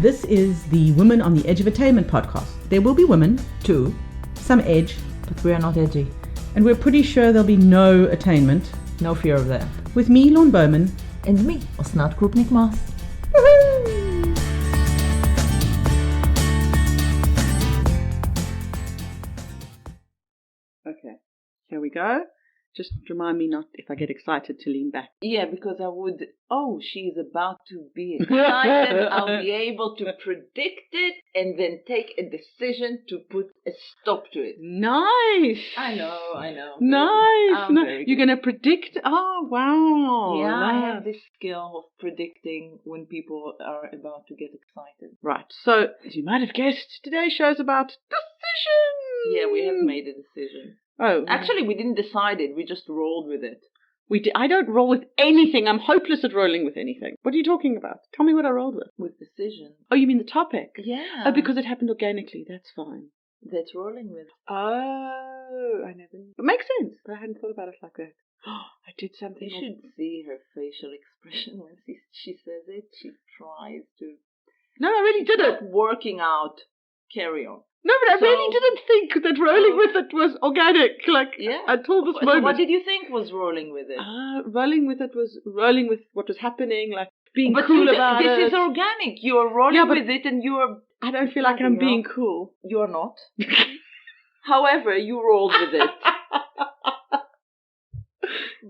This is the Women on the Edge of Attainment podcast. There will be women, Two, some edge, but we are not edgy. and we're pretty sure there'll be no attainment. No fear of that. With me, Laun Bowman. And me, Osnat Krupnik Mas. Okay, here we go. Just remind me not, if I get excited, to lean back. Yeah, because I would, she's about to be excited. I'll be able to predict it and then take a decision to put a stop to it. Nice! I know. Nice! I'm very You're good. going to predict? Oh, wow. Yeah, I Nice. have this skill of predicting when people are about to get excited. Right, so, as you might have guessed, today's show's about decisions! Yeah, we have made a decision. Oh, Actually, we didn't decide it. We just rolled with it. I don't roll with anything. I'm hopeless at rolling with anything. What are you talking about? Tell me what I rolled with. With decision. Oh, you mean the topic? Yeah. Oh, because it happened organically. That's fine. That's rolling with. Oh, I never knew. It makes sense, but I hadn't thought about it like that. I did something. You should see her facial expression when she says it. She tries to. No, I really didn't. Not working out. Carry on. No, but I So- really didn't think that rolling with it was organic. Like, Yeah. until this So moment. what did you think was rolling with it? Rolling with it was rolling with what was happening, like being But cool about this it. is organic. You are rolling Yeah, but- with it, and you are. I don't feel like I'm being cool. You are not. However, you rolled with it.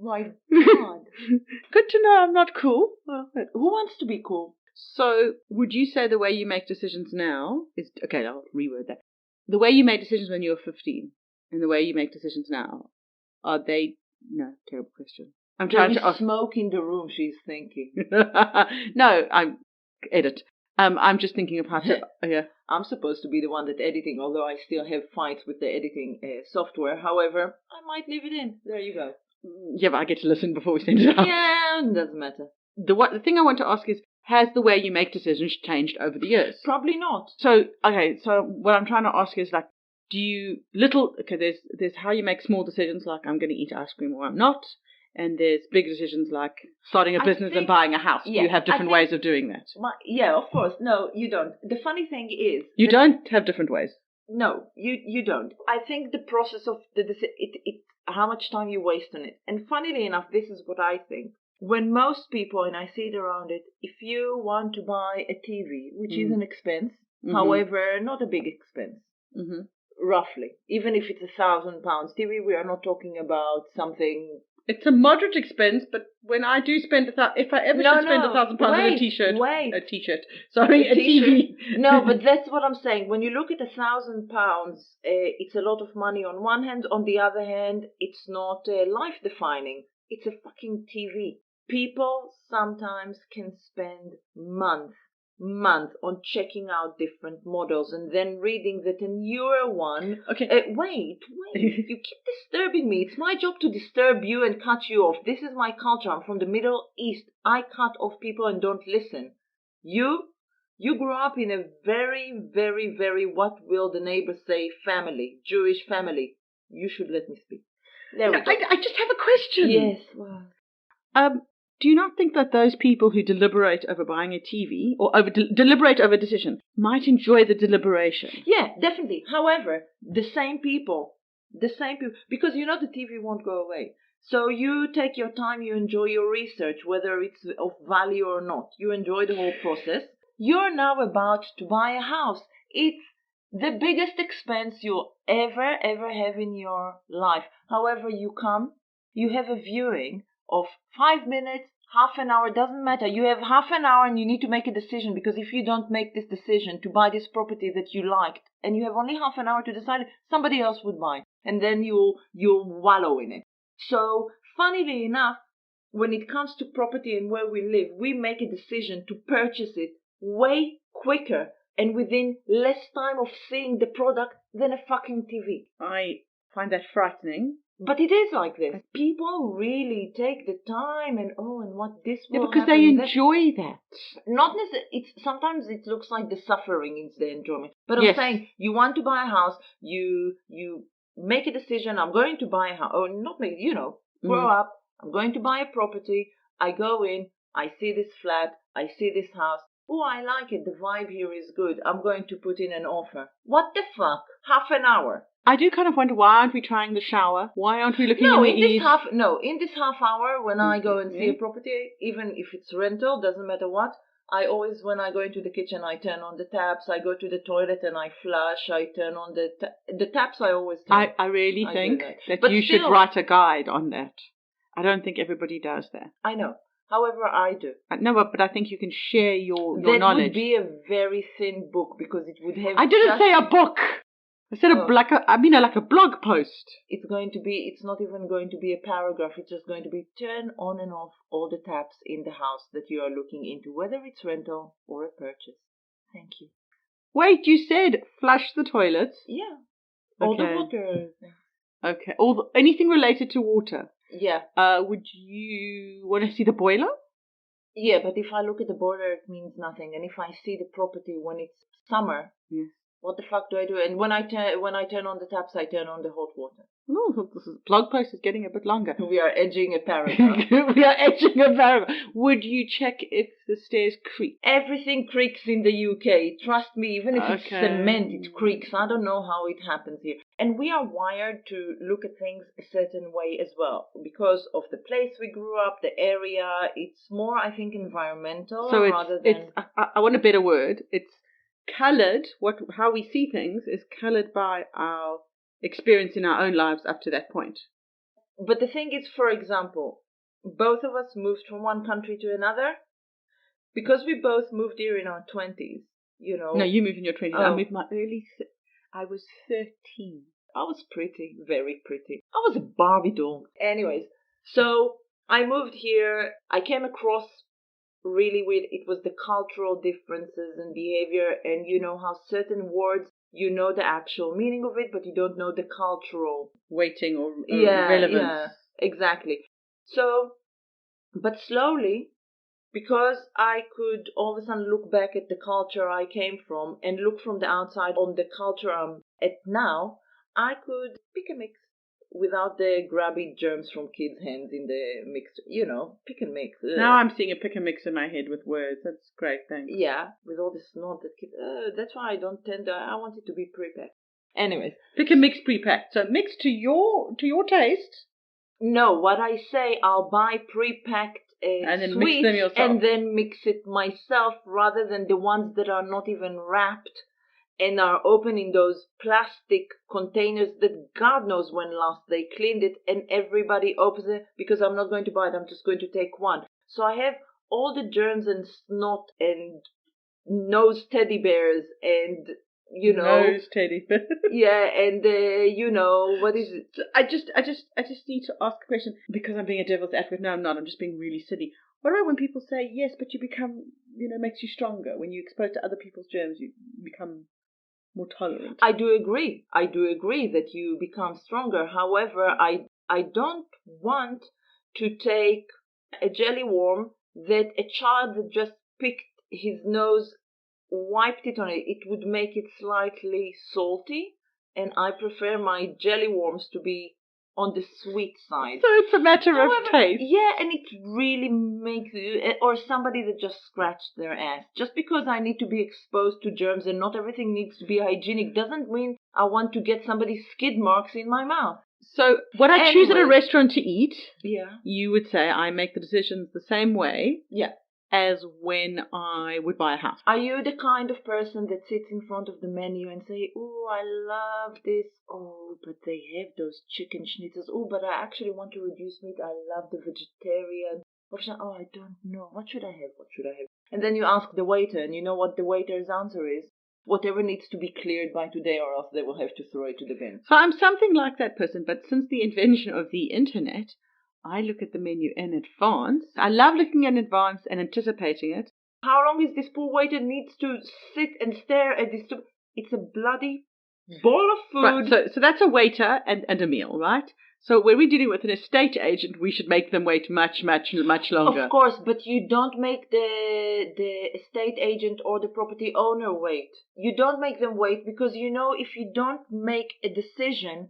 My God. Good to know I'm not cool. Well, Who wants to be cool? so, would you say the way you make decisions now is... Okay, I'll reword that. The way you made decisions when you were 15 and the way you make decisions now, are they... No, terrible question. I'm There trying is to ask... smoke in the room, she's thinking. No, I'm... Edit. I'm just thinking of how to... Yeah. I'm supposed to be the one that's editing, although I still have fights with the editing software. However, I might leave it in. There you go. Yeah, but I get to listen before we send it out. Yeah, doesn't matter. The thing I want to ask is, has the way you make decisions changed over the years? Probably not. So, okay, so what I'm trying to ask is, like, there's how you make small decisions, like I'm going to eat ice cream or I'm not, and there's big decisions like starting a I business and think- buying a house. yeah, You have I different think- ways of doing that. Yeah, of course. No, you don't. The funny thing is... You don't have different ways. No, you don't. I think the process of it how much time you waste on it. And funnily enough, this is what I think. When most people, and I see it around it, if you want to buy a TV, which is an expense, however, not a big expense, roughly, even if it's £1,000 TV, we are not talking about something. It's a moderate expense, but when I do spend if I ever should spend £1,000 on a t-shirt, Wait. a TV. No, but that's what I'm saying. When you look at £1,000, it's a lot of money on one hand. On the other hand, it's not life-defining. It's a fucking TV. People sometimes can spend months on checking out different models and then reading that a newer one. Okay. Wait. You keep disturbing me. It's my job to disturb you and cut you off. This is my culture. I'm from the Middle East. I cut off people and don't listen. You grew up in a very, very, very, what will the neighbors say, family, Jewish family. You should let me speak. There we go. I just have a question. Yes. Well, do you not think that those people who deliberate over buying a TV or deliberate over a decision might enjoy the deliberation? yeah, definitely. However, the same people, because you know the TV won't go away. So you take your time, you enjoy your research, whether it's of value or not. You enjoy the whole process. You're now about to buy a house. It's the biggest expense you'll ever have in your life. However, you have a viewing of 5 minutes, half an hour, doesn't matter. You have half an hour and you need to make a decision, because if you don't make this decision to buy this property that you liked and you have only half an hour to decide it, somebody else would buy, and then you'll wallow in it. So, funnily enough, when it comes to property and where we live, we make a decision to purchase it way quicker and within less time of seeing the product than a fucking TV. I find that frightening. But it is like this. People really take the time and what this will because they happen, enjoy that. Not necessarily. Sometimes it looks like the suffering is the enjoyment. But I'm Yes. saying, you want to buy a house, you make a decision. I'm going to buy a house, or not make. Grow up. I'm going to buy a property. I go in. I see this flat. I see this house. Oh, I like it. The vibe here is good. I'm going to put in an offer. What the fuck? Half an hour. I do kind of wonder, why aren't we trying the shower? Why aren't we looking No, in the east? in this half hour when I go and see Yeah. a property, even if it's rental, doesn't matter what, I always, when I go into the kitchen, I turn on the taps, I go to the toilet and I flush, I turn on the taps I always turn. I really I think do that. that But you still- should write a guide on that. I don't think everybody does that. I know. However, I do. No, but I think you can share your That knowledge. would be a very thin book because it would have I didn't just- say a book. I said Oh. like a blog post. It's not even going to be a paragraph. It's just going to be turn on and off all the taps in the house that you are looking into, whether it's rental or a purchase. Thank you. Wait, you said flush the toilets. Yeah. All the Okay. water. Okay. Anything related to water. Yeah. Would you want to see the boiler? Yeah, but if I look at the border, it means nothing. And if I see the property when it's summer, Yes. what the fuck do I do? And when I turn on the taps, I turn on the hot water. Oh, this blog post is getting a bit longer. We are edging a paragraph. We are edging a paragraph. Would you check if the stairs creak? Everything creaks in the UK. Trust me, even if it's Okay. cement, it creaks. I don't know how it happens here. And we are wired to look at things a certain way as well. Because of the place we grew up, the area, it's more, I think, environmental So rather than... I want a better word. It's coloured. How we see things is coloured by our experience in our own lives up to that point. But the thing is, for example, both of us moved from one country to another. Because we both moved here in our 20s, you know. No, you moved in your 20s. Oh. I moved I was 13. I was pretty, very pretty. I was a Barbie doll. Anyways, so I moved here. I came across really weird. It was the cultural differences and behavior, and you know how certain words, you know the actual meaning of it, but you don't know the cultural Weighting or relevance. relevance. Yeah, exactly. So, but slowly, because I could all of a sudden look back at the culture I came from and look from the outside on the culture I'm at now, I could pick a mix without the grabby germs from kids' hands in the mix. You know, pick and mix. Ugh. Now I'm seeing a pick and mix in my head with words. That's great, thanks. Yeah, with all the snot that kids... that's why I don't tend to... I want it to be prepacked. Anyways. Pick and mix pre-packed. So mix to your taste. No, what I say, I'll buy pre-packed And then mix sweets them yourself. and then mix it myself rather than the ones that are not even wrapped and are open in those plastic containers that God knows when last they cleaned it and everybody opens it because I'm not going to buy it. I'm just going to take one. So I have all the germs and snot and nose teddy bears and, you know... Nose teddy bear. Yeah, and, you know, what is it? I just need to ask a question because I'm being a devil's advocate. No, I'm not. I'm just being really silly. What about when people say, yes, but you become, makes you stronger. When you're exposed to other people's germs, you become more tolerant. I do agree. I do agree that you become stronger. However, I don't want to take a jelly worm that a child that just picked his nose, wiped it on it. It would make it slightly salty. And I prefer my jelly worms to be on the sweet side. So it's a matter of taste. Yeah, and it really makes you, or somebody that just scratched their ass. Just because I need to be exposed to germs and not everything needs to be hygienic doesn't mean I want to get somebody's skid marks in my mouth. So when I choose at a Anyways. restaurant to eat, Yeah. you would say I make the decisions the same way Yeah. as when I would buy a house. Are you the kind of person that sits in front of the menu and say, oh, I love this. Oh, but they have those chicken schnitzels. Oh, but I actually want to reduce meat. I love the vegetarian option. Oh, I don't know. What should I have? What should I have? And then you ask the waiter, and you know what the waiter's answer is? Whatever needs to be cleared by today, or else they will have to throw it to the bin. So I'm something like that person, but since the invention of the internet, I look at the menu in advance. I love looking in advance and anticipating it. How long is this poor waiter needs to sit and stare at this? It's a bloody bowl of food. Right, so that's a waiter and a meal, right? So when we're dealing with an estate agent, we should make them wait much longer. Of course, but you don't make the estate agent or the property owner wait. You don't make them wait because you know if you don't make a decision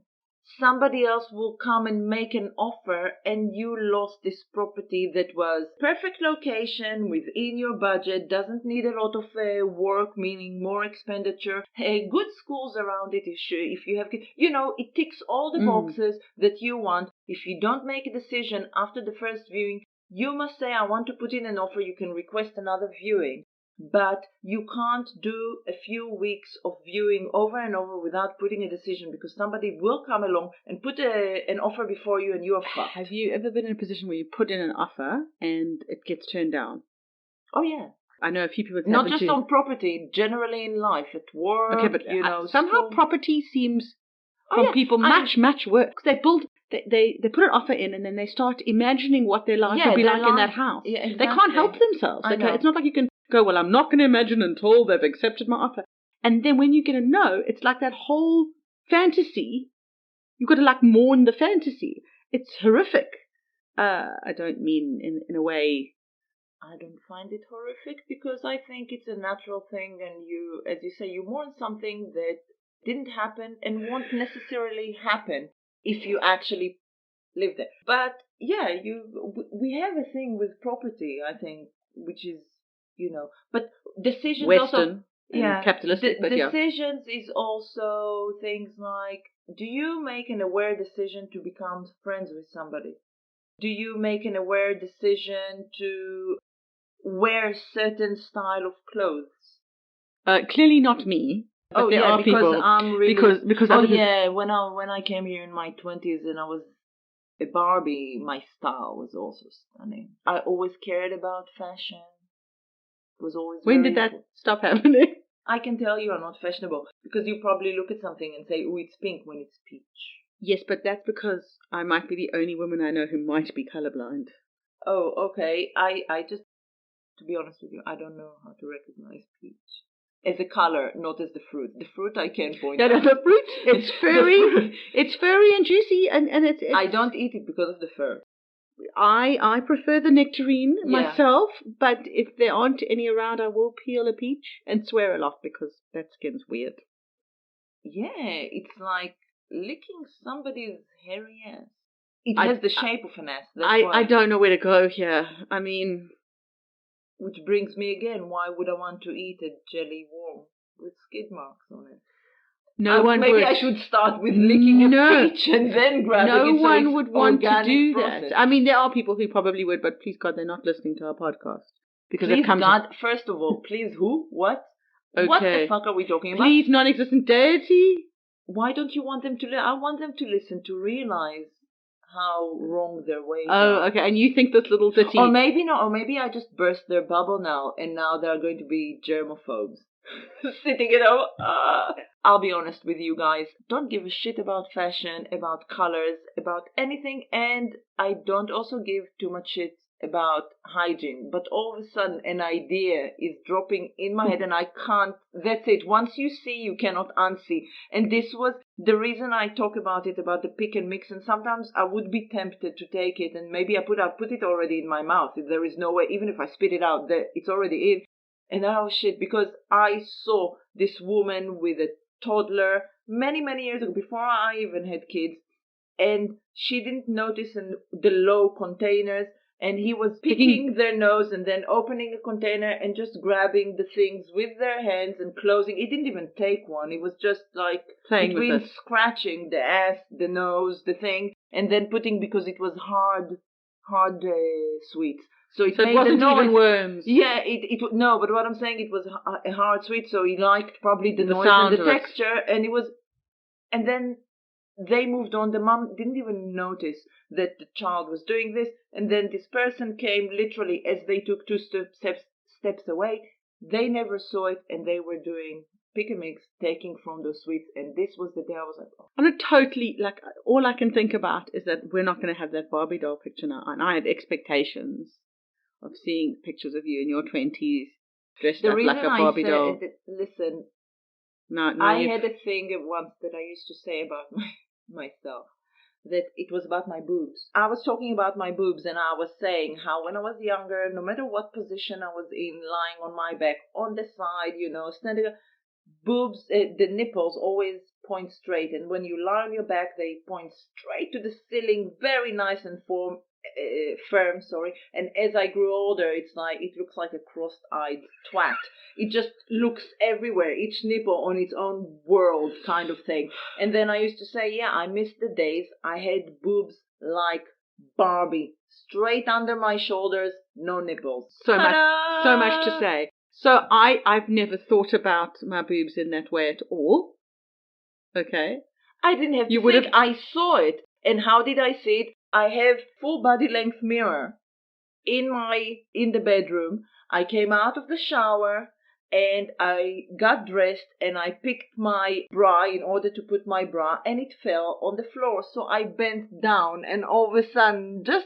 somebody else will come and make an offer and you lost this property that was perfect location within your budget, doesn't need a lot of work, meaning more expenditure, good schools around it if you have kids. It ticks all the boxes that you want. If you don't make a decision after the first viewing, you must say, I want to put in an offer. You can request another viewing. But you can't do a few weeks of viewing over and over without putting a decision, because somebody will come along and put an offer before you and you are fucked. Have you ever been in a position where you put in an offer and it gets turned down? Oh, yeah. I know a few people. Not just on property, generally in life, at work. Okay, but somehow property seems people much worse. They build. They put an offer in and then they start imagining what their life will be like in that house. Yeah, exactly. They can't help themselves. Okay? It's not like you can go, well, I'm not going to imagine until they've accepted my offer. And then when you get a no, it's like that whole fantasy. You've got to mourn the fantasy. It's horrific. I don't mean in a way. I don't find it horrific, because I think it's a natural thing, and you, as you say, you mourn something that didn't happen and won't necessarily happen if you actually live there. But yeah, we have a thing with property, I think, which is, but decisions Western also, capitalistic. But decisions is also things like, do you make an aware decision to become friends with somebody? Do you make an aware decision to wear certain style of clothes? Clearly not me. But there are because people, I'm really because when I came here in my 20s and I was a Barbie, my style was also stunning. I always cared about fashion. It was always. When did that stop happening? I can tell you I'm not fashionable, because you probably look at something and say, "Oh, it's pink," when it's peach. Yes, but that's because I might be the only woman I know who might be colorblind. Oh, okay. I just, to be honest with you, I don't know how to recognize peach. As a color, not as the fruit. The fruit I can point out. The fruit, it's furry. It's furry and juicy, and it's. I don't eat it because of the fur. I prefer the nectarine myself, but if there aren't any around, I will peel a peach and swear a lot because that skin's weird. Yeah, it's like licking somebody's hairy ass. It has the shape of an ass. I don't know where to go here. I mean... Which brings me again, why would I want to eat a jelly worm with skid marks on it? Maybe I should start with licking a peach and then grabbing it. No one would want to do process. that. I mean, there are people who probably would, but please God, they're not listening to our podcast. Because please God, first of all, please who? What? Okay. What the fuck are we talking about? Please, non-existent deity. Why don't you want them to I want them to listen, to realize how wrong their ways are. Oh, okay. And you think this little ditty... Or maybe not. Or maybe I just burst their bubble now, and now they're going to be germophobes. Sitting at home. I'll be honest with you guys. Don't give a shit about fashion, about colors, about anything. And I don't also give too much shit about hygiene. But all of a sudden, an idea is dropping in my head, and I can't... That's it. Once you see, you cannot unsee. And this was the reason I talk about it, about the pick and mix. And sometimes I would be tempted to take it, and maybe I put it already in my mouth. There is no way, even if I spit it out, it's already in. And oh shit, because I saw this woman with a toddler many, many years ago, before I even had kids, and she didn't notice the low containers, and he was picking their nose and then opening a container and just grabbing the things with their hands and closing. He didn't even take one. It was just like playing between with it. Scratching the ass, the nose, the thing, and then putting, because it was hard sweets. So it wasn't even worms. Yeah, no, but what I'm saying, it was a hard sweet, so he liked probably the noise and the texture, and then they moved on. The mom didn't even notice that the child was doing this, and then this person came literally as they took two steps away. They never saw it, and they were doing pick and mix, taking from those sweets, and this was the day I was like, oh. On a totally, all I can think about is that we're not going to have that Barbie doll picture now, and I had expectations of seeing pictures of you in your 20s dressed up like a Barbie doll. Listen, no, I had a thing once that I used to say about myself, that it was about my boobs. I was talking about my boobs, and I was saying how when I was younger, no matter what position I was in, lying on my back, on the side, standing up, boobs, the nipples always point straight. And when you lie on your back, they point straight to the ceiling, very nice and firm. And as I grew older, it looks like a cross-eyed twat. It just looks everywhere, each nipple on its own world kind of thing. And then I used to say, yeah, I miss the days I had boobs like Barbie, straight under my shoulders, no nipples. So much to say. So I've never thought about my boobs in that way at all. Okay. I didn't have to think. I saw it. And how did I see it? I have full body length mirror in the bedroom. I came out of the shower and I got dressed and I picked my bra in order to put my bra, and it fell on the floor. So I bent down, and all of a sudden, just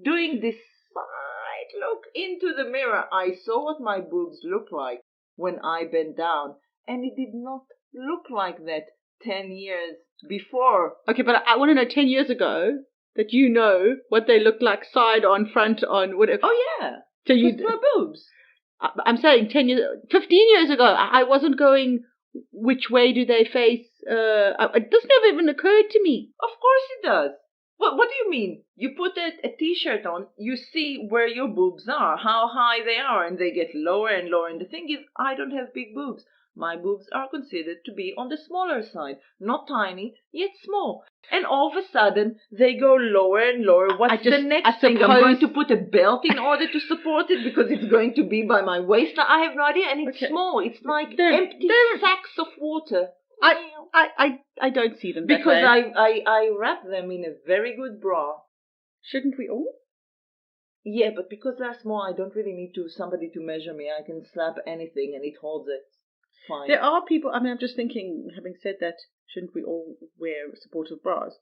doing this side look into the mirror, I saw what my boobs looked like when I bent down, and it did not look like that 10 years before. Okay, but I want to know 10 years ago that you know what they look like, side on, front on, whatever. Oh yeah. So you my boobs. I'm saying 15 years ago, I wasn't going, which way do they face? This never even occurred to me. Of course it does. What do you mean? You put a t-shirt on, you see where your boobs are, how high they are, and they get lower and lower. And the thing is, I don't have big boobs. My boobs are considered to be on the smaller side. Not tiny, yet small. And all of a sudden, they go lower and lower. What's the next thing? I'm going to put a belt in order to support it because it's going to be by my waist. I have no idea. And it's small. It's like empty sacks of water. I don't see them that way. Because I wrap them in a very good bra. Shouldn't we all? Yeah, but because they're small, I don't really need somebody to measure me. I can slap anything and it holds it. Fine. There are people, I'm just thinking, having said that, shouldn't we all wear supportive bras?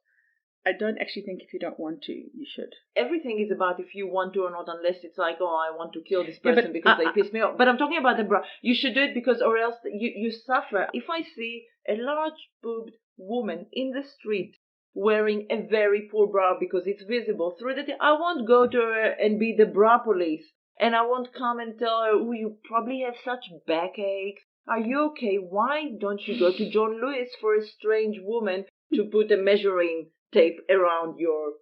I don't actually think if you don't want to, you should. Everything is about if you want to or not, unless it's like, oh, I want to kill this person because they piss me off. But I'm talking about the bra. You should do it because or else you suffer. If I see a large-boobed woman in the street wearing a very poor bra because it's visible through the I won't go to her and be the bra police. And I won't come and tell her, oh, you probably have such backaches. Are you okay? Why don't you go to John Lewis for a strange woman to put a measuring tape around your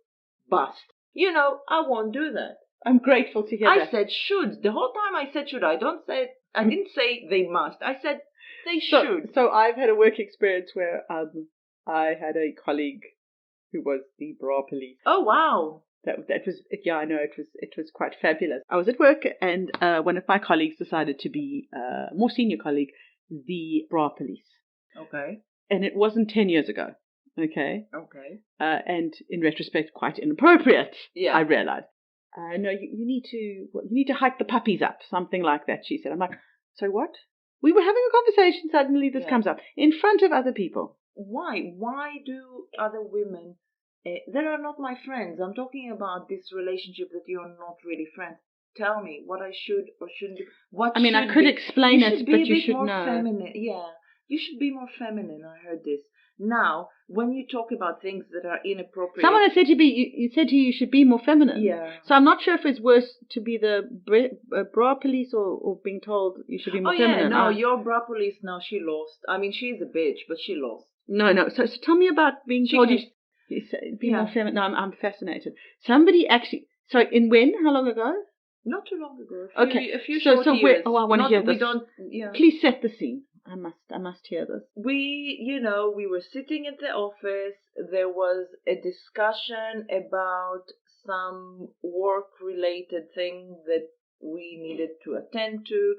bust? You know, I won't do that. I'm grateful to hear that. I said should. The whole time I said should. I didn't say they must. I said they should. So I've had a work experience where I had a colleague who was the bra police. Oh wow. That was, yeah, I know, it was quite fabulous. I was at work and one of my colleagues decided to be, more senior colleague, the bra police. Okay. And it wasn't 10 years ago. Okay. Okay. And in retrospect, quite inappropriate. Yeah. I realized. No, you need to hike the puppies up, something like that, she said. I'm like, so what? We were having a conversation, suddenly this comes up in front of other people. Why? Why do other women... they are not my friends. I'm talking about this relationship that you're not really friends. Tell me what I should or shouldn't do. I could explain it, but you should know. Feminine. Yeah, you should be more feminine. I heard this. Now, when you talk about things that are inappropriate... Someone has said you said you should be more feminine. Yeah. So I'm not sure if it's worse to be the bra police or being told you should be more feminine. No, your bra police now, she lost. I mean, she's a bitch, but she lost. No. So tell me about being told you be more feminine. No, I'm fascinated. Somebody actually... So how long ago? Not too long ago. A few short years. I want to hear this. We don't... Yeah. Please set the scene. I must hear this. We were sitting at the office. There was a discussion about some work-related thing that we needed to attend to.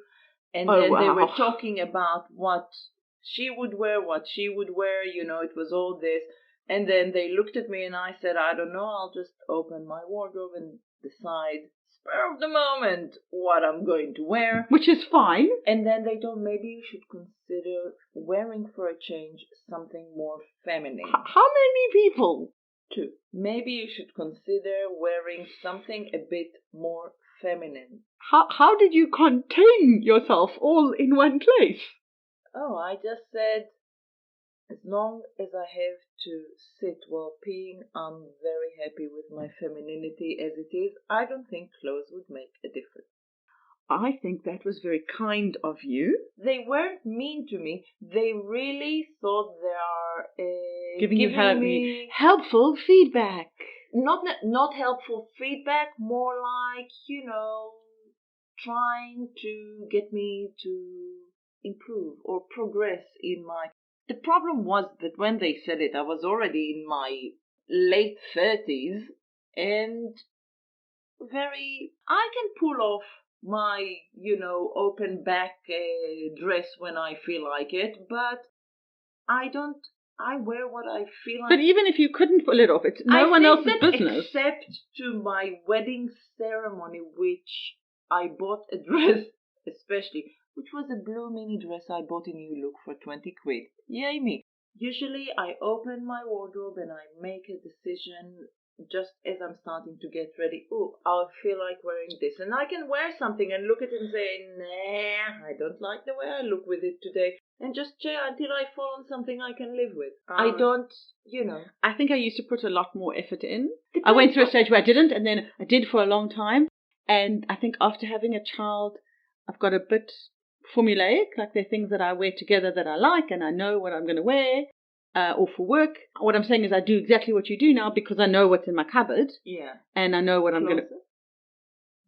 And then they were talking about what she would wear, it was all this. And then they looked at me and I said, I don't know, I'll just open my wardrobe and decide, spur of the moment, what I'm going to wear. Which is fine. And then they told maybe you should consider wearing for a change something more feminine. How many people? 2. Maybe you should consider wearing something a bit more feminine. How did you contain yourself all in one place? Oh, I just said, as long as I have to sit while peeing, I'm very happy with my femininity as it is. I don't think clothes would make a difference. I think that was very kind of you. They weren't mean to me. They really thought they are Giving you me helpful feedback. not helpful feedback, more like, trying to get me to improve or progress in my... The problem was that when they said it, I was already in my late 30s and I can pull off my, open back dress when I feel like it, but I wear what I feel like. But even if you couldn't pull it off, it's no one else's business. Except to my wedding ceremony, which I bought a dress, especially, which was a blue mini dress I bought in New Look for 20 quid. Yay me. Usually I open my wardrobe and I make a decision just as I'm starting to get ready. Oh, I feel like wearing this. And I can wear something and look at it and say, nah, I don't like the way I look with it today. And just chill until I fall on something I can live with. I don't, I think I used to put a lot more effort in. I went through a stage where I didn't, and then I did for a long time. And I think after having a child, I've got a bit formulaic. Like there are things that I wear together that I like, and I know what I'm going to wear. Or for work. What I'm saying is I do exactly what you do now because I know what's in my cupboard. Yeah. And I know what I'm going to...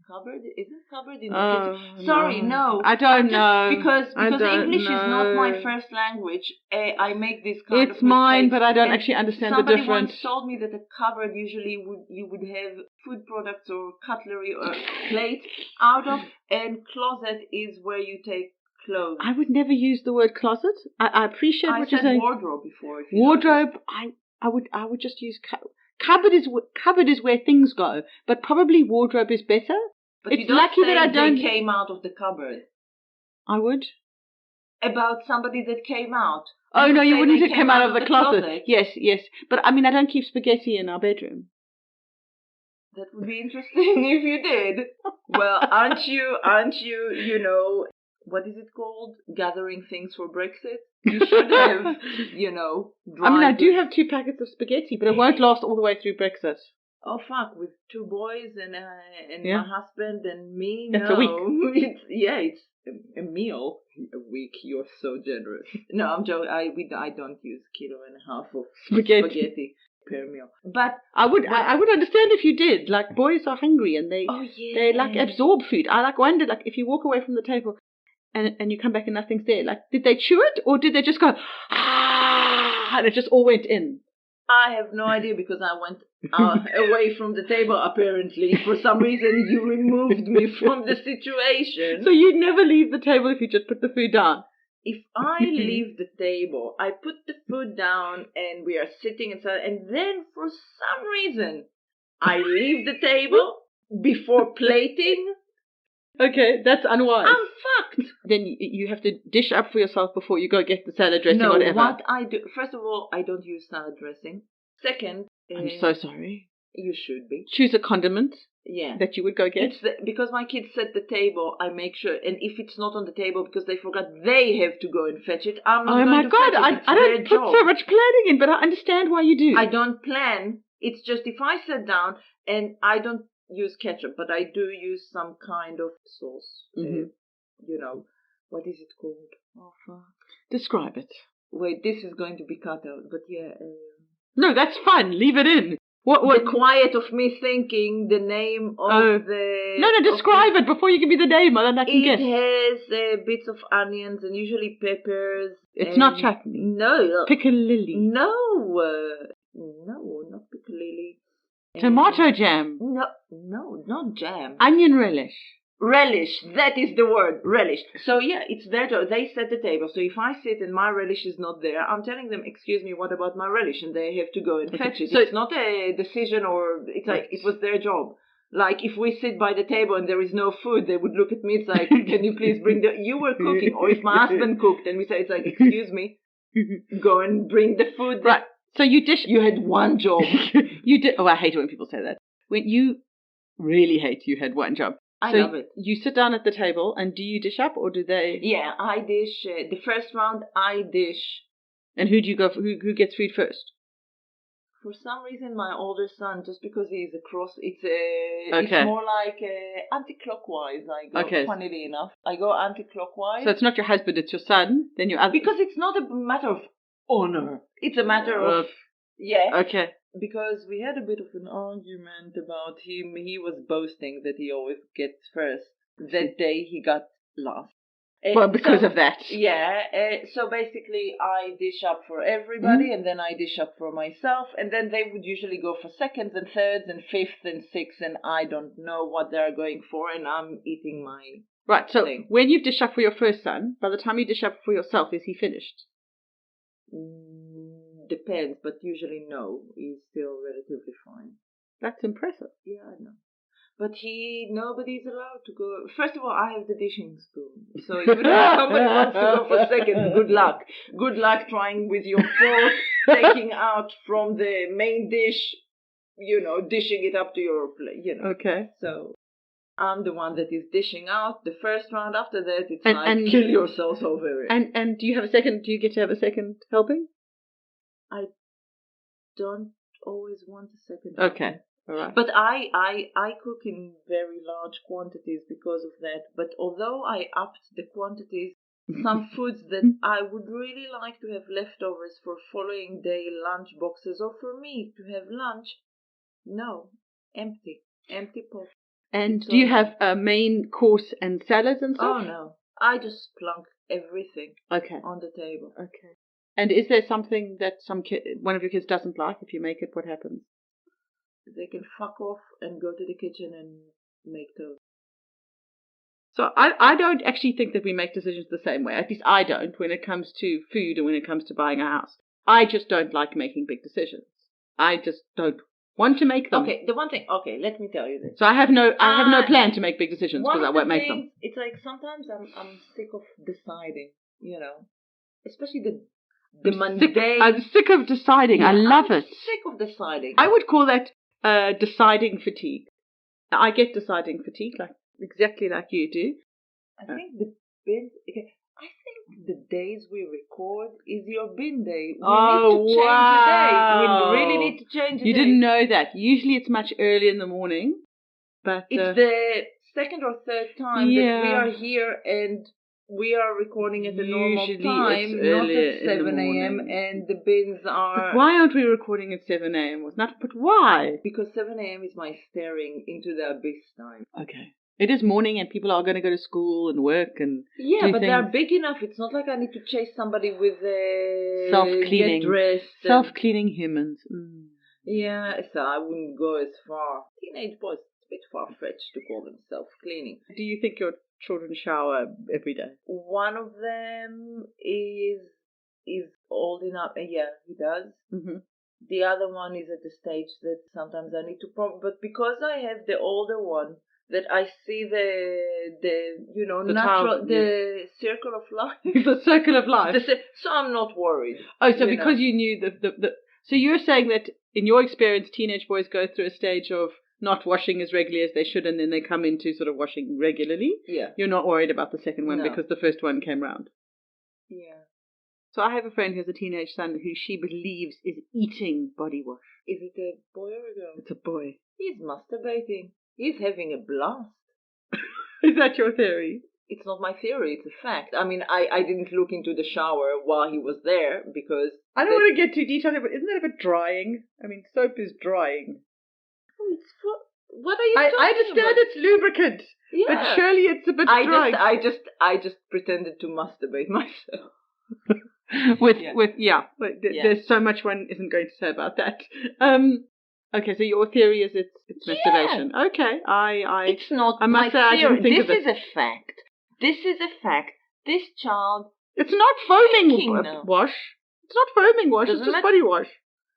Cupboard? Isn't cupboard in the kitchen? Sorry, no. I don't know. Because English is not my first language. I make this kind of It's mine, mistakes. but I don't actually understand the difference. Somebody once told me that a cupboard usually you would have food products or cutlery or plates out of, and closet is where you take clothes. I would never use the word closet. I appreciate what you're saying. I said wardrobe before. Wardrobe. I would just use cupboard is where things go, but probably wardrobe is better. But it's you don't lucky say that I don't. They came out of the cupboard. I would. About somebody that came out. Oh no, you wouldn't have come out of the closet. Yes. But I mean, I don't keep spaghetti in our bedroom. That would be interesting if you did. Well, aren't you, what is it called? Gathering things for Brexit? You should have, I mean, I do have 2 packets of spaghetti, but it won't last all the way through Brexit. Oh, fuck, with 2 boys and my husband and me? That's no. a week. It's a meal. A week, you're so generous. No, I'm joking. I don't use 1.5 kilos of spaghetti per meal. But I would understand if you did. Like, boys are hungry and they like absorb food. I wonder, if you walk away from the table and you come back and nothing's there, did they chew it or did they just go, and it just all went in? I have no idea because I went away from the table, apparently. For some reason, you removed me from the situation. So you'd never leave the table if you just put the food down? If I leave the table, I put the food down and we are sitting inside, and then for some reason, I leave the table before plating. Okay, that's unwise. I'm fucked. Then you have to dish up for yourself before you go get the salad dressing or whatever. What I do, first of all, I don't use salad dressing. Second, I'm so sorry. You should be. Choose a condiment. Yeah. That you would go get. Because my kids set the table, I make sure, and if it's not on the table because they forgot, they have to go and fetch it. I'm not going to fetch it. I don't put so much planning in, but I understand why you do. I don't plan. It's just if I sit down and I don't use ketchup, but I do use some kind of sauce. Mm-hmm. What is it called? Oh, fuck. Describe it. Wait, this is going to be cut out, but yeah. No, that's fine. Leave it in. What? The quiet of me thinking the name of the... No, describe it before you give me the name, and then I can guess. It has bits of onions and usually peppers. It's not chutney. No. Piccalilli. No, not piccalilli. Tomato jam. No, not jam. Onion relish. Relish, that is the word, relish. So yeah, it's there. They set the table. So if I sit and my relish is not there, I'm telling them, excuse me, what about my relish? And they have to go and fetch it. So it's not a decision or it's like it was their job. Like if we sit by the table and there is no food, they would look at me, it's like, can you please bring you were cooking. Or if my husband cooked and we say, it's like, excuse me, go and bring the food. Right. So you had one job. You did. Oh, I hate it when people say that. When you really hate you had one job. I love it. You sit down at the table and do you dish up or do they? Yeah, I dish. The first round, I dish. And who do you go for? Who gets food first? For some reason, my older son, just because he's it's Okay. more like anti-clockwise. I go, Okay. funnily enough, I go anti-clockwise. So it's not your husband, it's your son. Then your other. Because it's not a matter of honor. It's a matter of Okay. Because we had a bit of an argument about him. He was boasting that he always gets first. That day he got last. Well, because of that. Yeah. So basically, I dish up for everybody, and then I dish up for myself, and then they would usually go for seconds and thirds and fifths and sixths, and I don't know what they're going for, and I'm eating my Right. So thing. when you dish up for your first son, by the time you dish up for yourself, is he finished? Depends, but usually no. He's still relatively fine. That's impressive. Yeah, I know. But nobody's allowed to go. First of all, I have the dishing spoon. So if somebody wants to go for seconds, good luck. Good luck trying with your fork, taking out from the main dish, dishing it up to your plate, Okay. So I'm the one that is dishing out the first round. After that, it's kill yourself over it. And do you have a second? Do you get to have a second helping? I don't always want a second Okay. helping. All right. But I cook in very large quantities because of that. But although I upped the quantities, some foods that I would really like to have leftovers for following day lunch boxes or for me to have lunch, no, empty pot. And do you have a main course and salads and stuff? Oh no, I just plunk everything on the table. Okay. And is there something that one of your kids doesn't like? If you make it, what happens? They can fuck off and go to the kitchen and make toast. So I don't actually think that we make decisions the same way. At least I don't when it comes to food and when it comes to buying a house. I just don't like making big decisions. I just don't want to make them. Okay, the one thing. Okay, let me tell you this. So I have no plan to make big decisions because I won't make them. It's like sometimes I'm sick of deciding. Especially the mundane. I'm sick of deciding. I love it. Sick of deciding. I would call that deciding fatigue. Now, I get deciding fatigue, exactly like you do. I think the days we record is your bin day. We need to change the day. We really need to change the day. You didn't know that. Usually it's much earlier in the morning, but it's the second or third time that we are here and we are recording at the normal time, not at 7 a.m. and the bins are... But why aren't we recording at 7 a.m? But why? Because 7 a.m. is my staring into the abyss time. Okay. It is morning and people are going to go to school and work and do but things. they're big enough. It's not like I need to chase somebody with self-cleaning. Get dressed. Self-cleaning humans. Yeah, so I wouldn't go as far. Teenage boys, it's a bit far-fetched to call them self-cleaning. Do you think your children shower every day? One of them is old enough. Yeah, he does. Mm-hmm. The other one is at the stage that sometimes I need to but because I have the older one, that I see the natural circle of life. The circle of life. So I'm not worried. Oh, so because you knew the so you're saying that in your experience, teenage boys go through a stage of not washing as regularly as they should, and then they come into sort of washing regularly. Yeah. You're not worried about the second one because the first one came round. Yeah. So I have a friend who has a teenage son who she believes is eating body wash. Is it a boy or a girl? It's a boy. He's masturbating. He's having a blast. Is that your theory? It's not my theory, it's a fact. I mean, I didn't look into the shower while he was there because... I don't want to get too detailed, but isn't that a bit drying? I mean, soap is drying. Oh, what are you talking about? I understand it's lubricant, but surely it's a bit dry. I just pretended to masturbate myself. There's so much one isn't going to say about that. Okay, so your theory is it's masturbation. Okay, it's not I must say, theory. I didn't think this of it. Is a fact. This is a fact. This child. It's not foaming wash. It's not foaming wash. It's just body wash.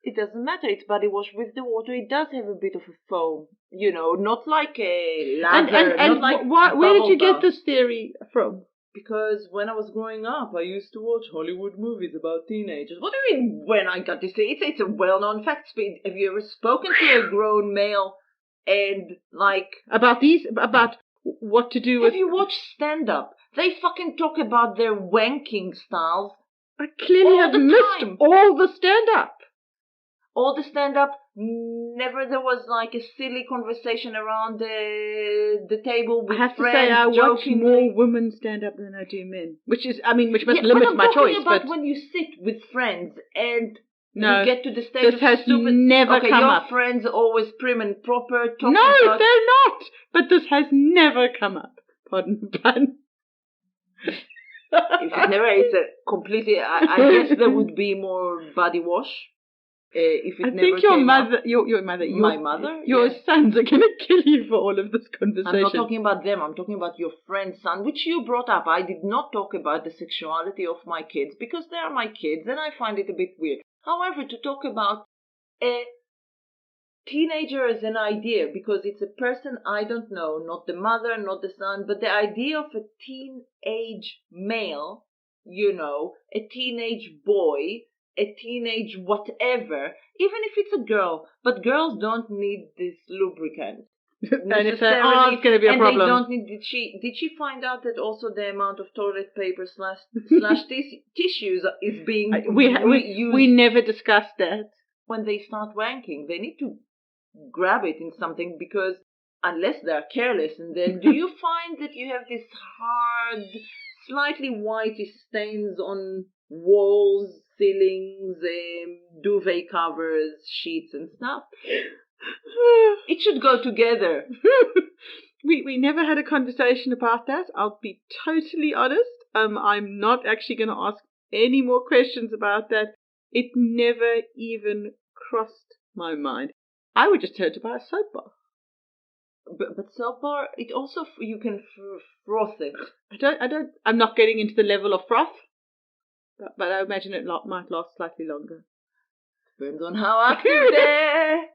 It doesn't matter. It's body wash with the water. It does have a bit of a foam. Not like a lather. Where did you get this theory from? Because when I was growing up, I used to watch Hollywood movies about teenagers. What do you mean when I got this? It's a well-known fact. Have you ever spoken to a grown male and about what to do with... Have you watched stand-up? They fucking talk about their wanking styles. I clearly have missed all the stand-up. All the stand-up, never there was like a silly conversation around the table with I have to friends say I watch jokingly. more women stand up than I do men, which must Yeah, limit but I'm my talking choice. about But when you sit with friends and no, you get to the stage this of has stupid. never okay, come your up. friends always prim and proper. Talking No, about, they're not. But this has never come up. Pardon the pun. if it never, it's a completely. I guess there would be more body wash. If it I never think your came mother, up. your mother, My mother, your yeah. sons are going to kill you for all of this conversation. I'm not talking about them. I'm talking about your friend's son, which you brought up. I did not talk about the sexuality of my kids because they are my kids, and I find it a bit weird. However, to talk about a teenager as an idea, because it's a person I don't know, not the mother, not the son, but the idea of a teenage male, a teenage boy, a teenage whatever, even if it's a girl, but girls don't need this lubricant. And if they're, it's going to be a problem. They don't need. Did she find out that also the amount of toilet paper slash tissues is being reused? We never discussed that. When they start wanking, they need to grab it in something, because unless they're careless, and then do you find that you have this hard, slightly whitey stains on walls, ceilings, duvet covers, sheets and stuff? It should go together. We never had a conversation about that. I'll be totally honest. I'm not actually going to ask any more questions about that. It never even crossed my mind. I would just turn to buy a soap bar. But soap bar, it also, you can froth it. I'm not getting into the level of froth, but I imagine it might last slightly longer. Depends on how active they're.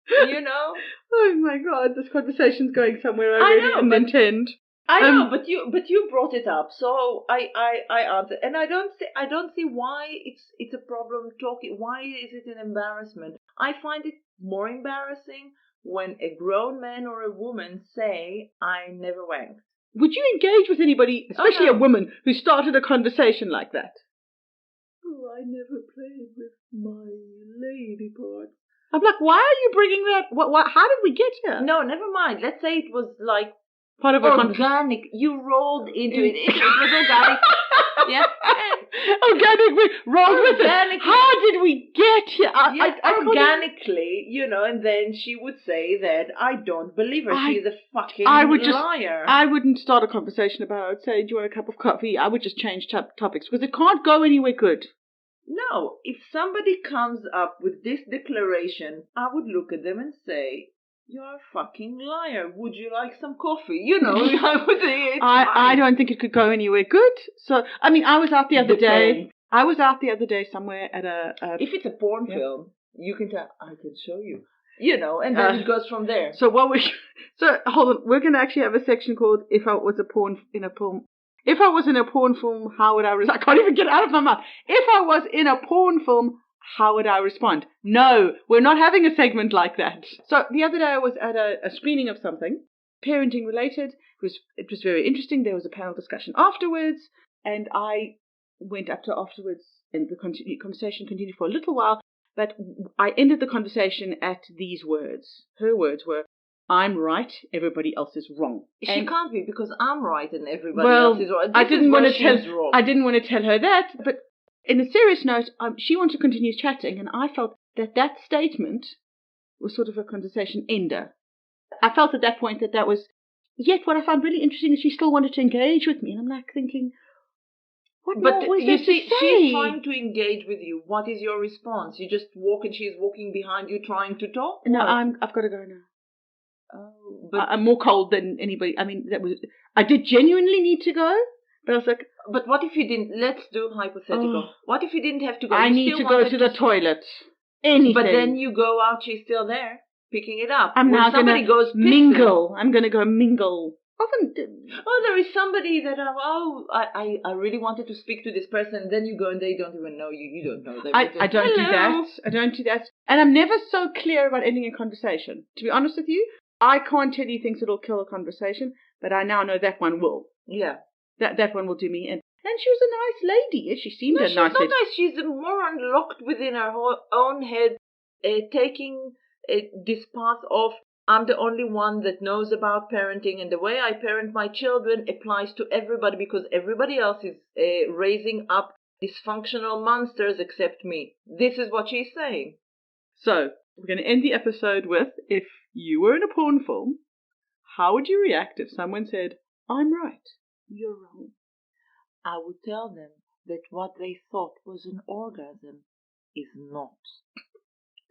Oh my God, this conversation's going somewhere I really didn't intend. I know, but you brought it up, so I answered, and I don't see why it's a problem talking. Why is it an embarrassment? I find it more embarrassing when a grown man or a woman say, "I never wanked." Would you engage with anybody, especially a woman, who started a conversation like that? Oh, I never played with my lady part. I'm like, why are you bringing that? What? How did we get here? No, never mind. Let's say it was like part of organic. You rolled into it. It was organic. Yeah. Organic. We rolled with it. How did we get here? Organically, and then she would say that I don't believe her. She's a fucking liar. I wouldn't start a conversation about it. I would say, do you want a cup of coffee? I would just change topics because it can't go anywhere good. No, if somebody comes up with this declaration, I would look at them and say, "You're a fucking liar. Would you like some coffee?" I would say I don't think it could go anywhere good. So, I mean, I was out the other day. I was out the other day somewhere at a... If it's a porn film, you can tell, I can show you. And then it goes from there. So hold on. We're going to actually have a section called "If I Was a Porn in a Film." If I was in a porn film, how would I respond? I can't even get it out of my mouth. If I was in a porn film, how would I respond? No, we're not having a segment like that. So the other day I was at a screening of something, parenting related. It was very interesting. There was a panel discussion afterwards, and I went up to afterwards, and the conversation continued for a little while, but I ended the conversation at these words. Her words were, "I'm right, everybody else is wrong." She can't be, because I'm right and everybody else is wrong. I didn't want to tell her that, but in a serious note, she wanted to continue chatting, and I felt that statement was sort of a conversation ender. I felt at that point that was, yet what I found really interesting is she still wanted to engage with me, and I'm like thinking, what more was there to say? She's trying to engage with you. What is your response? You just walk and she's walking behind you trying to talk? No, I've got to go now. Oh, but I'm more cold than anybody. I mean, I did genuinely need to go, but I was like, but what if you didn't? Let's do hypothetical. What if you didn't have to go? I need to go to the toilet. Anything. But then you go out, she's still there, picking it up. I'm now going to mingle. I'm going to go mingle. Often. Oh, there is somebody that I really wanted to speak to this person, and then you go and they don't even know you. You don't know them. I don't do that. I don't do that. And I'm never so clear about ending a conversation. To be honest with you, I can't tell you things that'll kill a conversation, but I now know that one will. Yeah. That one will do me in. And she was a nice lady. She seemed a nice lady. She's not nice. She's more unlocked within her own head taking this path of I'm the only one that knows about parenting, and the way I parent my children applies to everybody because everybody else is raising up dysfunctional monsters except me. This is what she's saying. So, we're going to end the episode with, if you were in a porn film, how would you react if someone said, I'm right, you're wrong? I would tell them that what they thought was an orgasm is not.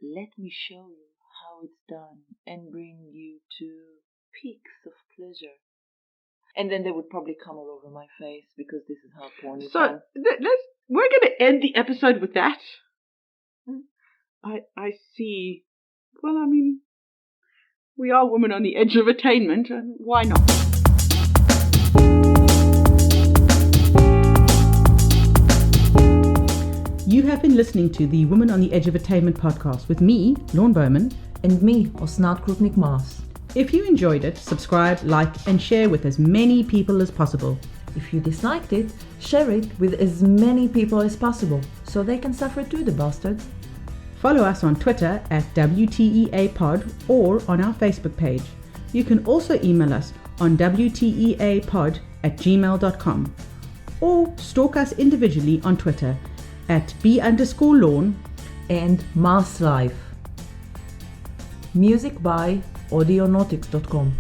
Let me show you how it's done and bring you to peaks of pleasure. And then they would probably come all over my face because this is how porn is done. We're going to end the episode with that. I see. Well, I mean, we are women on the edge of attainment, and why not? You have been listening to the Women on the Edge of Attainment podcast with me, Laun Bowman. And me, Osnat Krupnik-Maas. If you enjoyed it, subscribe, like, and share with as many people as possible. If you disliked it, share it with as many people as possible, so they can suffer too, the bastards. Follow us on Twitter at WTEApod or on our Facebook page. You can also email us on WTEApod@gmail.com or stalk us individually on Twitter at B_Laun and Maas Life. Music by audionautics.com.